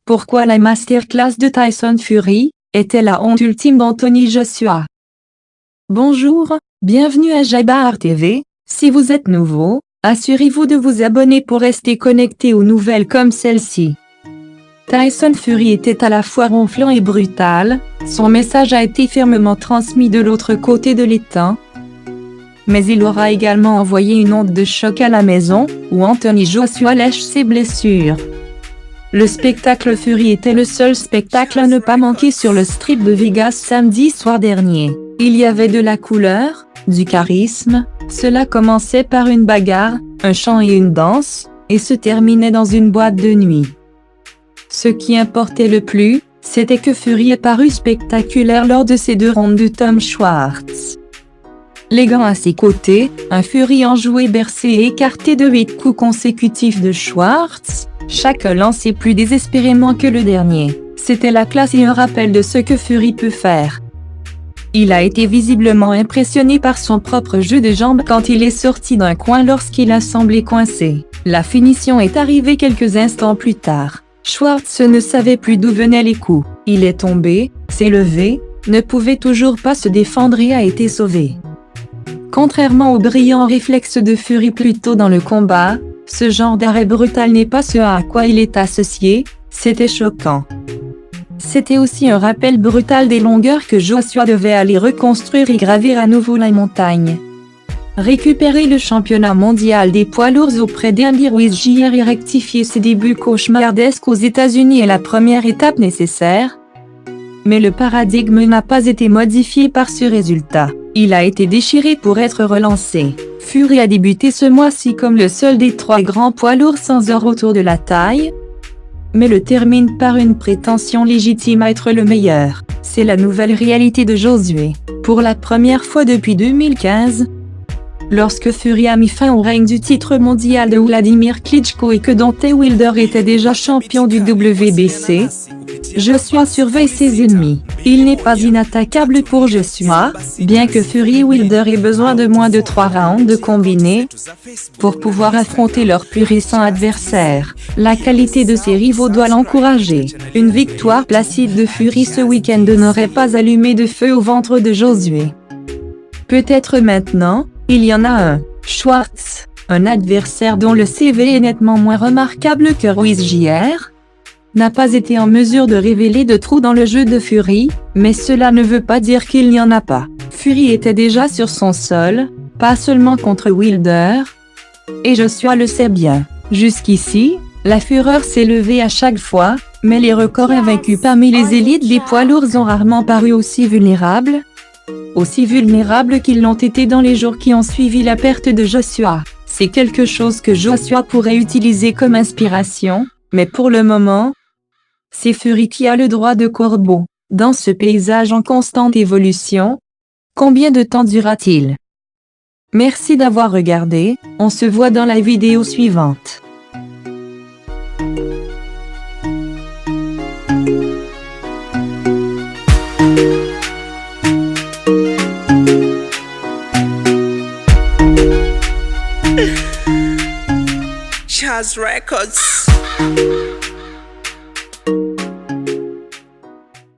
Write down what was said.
Pourquoi la masterclass de Tyson Fury était la honte ultime d'Anthony Joshua? Bonjour, bienvenue à Jabbar TV. Si vous êtes nouveau, assurez-vous de vous abonner pour rester connecté aux nouvelles comme celle-ci. Tyson Fury était à la fois ronflant et brutal, son message a été fermement transmis de l'autre côté de l'étang. Mais il aura également envoyé une onde de choc à la maison, où Anthony Joshua lèche ses blessures. Le spectacle Fury était le seul spectacle à ne pas manquer sur le Strip de Vegas samedi soir dernier. Il y avait de la couleur, du charisme, cela commençait par une bagarre, un chant et une danse, et se terminait dans une boîte de nuit. Ce qui importait le plus, c'était que Fury est paru spectaculaire lors de ces 2 rounds de Tom Schwartz. Les gants à ses côtés, un Fury enjoué bercé et écarté de 8 coups consécutifs de Schwartz, chacun lancé plus désespérément que le dernier. C'était la classe et un rappel de ce que Fury peut faire. Il a été visiblement impressionné par son propre jeu de jambes quand il est sorti d'un coin lorsqu'il a semblé coincé. La finition est arrivée quelques instants plus tard. Schwartz ne savait plus d'où venaient les coups. Il est tombé, s'est levé, ne pouvait toujours pas se défendre et a été sauvé. Contrairement au brillant réflexe de Fury plus tôt dans le combat, ce genre d'arrêt brutal n'est pas ce à quoi il est associé, c'était choquant. C'était aussi un rappel brutal des longueurs que Joshua devait aller reconstruire et gravir à nouveau la montagne. Récupérer le championnat mondial des poids lourds auprès d'Andy Ruiz Jr. et rectifier ses débuts cauchemardesques aux États-Unis est la première étape nécessaire. Mais le paradigme n'a pas été modifié par ce résultat. Il a été déchiré pour être relancé. Fury a débuté ce mois-ci comme le seul des 3 grands poids lourds sans or autour de la taille, mais le termine par une prétention légitime à être le meilleur. C'est la nouvelle réalité de Josué. Pour la première fois depuis 2015, lorsque Fury a mis fin au règne du titre mondial de Vladimir Klitschko et que Deontay Wilder était déjà champion du WBC, Joshua surveille ses ennemis. Il n'est pas inattaquable pour Joshua, bien que Fury et Wilder aient besoin de moins de 3 rounds de combinés pour pouvoir affronter leurs plus récents adversaires. La qualité de ses rivaux doit l'encourager. Une victoire placide de Fury ce week-end n'aurait pas allumé de feu au ventre de Josué. Peut-être maintenant, il y en a un. Schwartz, un adversaire dont le CV est nettement moins remarquable que Ruiz Jr., n'a pas été en mesure de révéler de trous dans le jeu de Fury, mais cela ne veut pas dire qu'il n'y en a pas. Fury était déjà sur son sol, pas seulement contre Wilder, et Joshua le sait bien. Jusqu'ici, la fureur s'est levée à chaque fois, mais les records invaincus parmi les élites des poids lourds ont rarement paru aussi vulnérables qu'ils l'ont été dans les jours qui ont suivi la perte de Joshua. C'est quelque chose que Joshua pourrait utiliser comme inspiration, mais pour le moment, c'est Fury qui a le droit de corbeau. Dans ce paysage en constante évolution, combien de temps durera-t-il? Merci d'avoir regardé, on se voit dans la vidéo suivante. Chaz Records.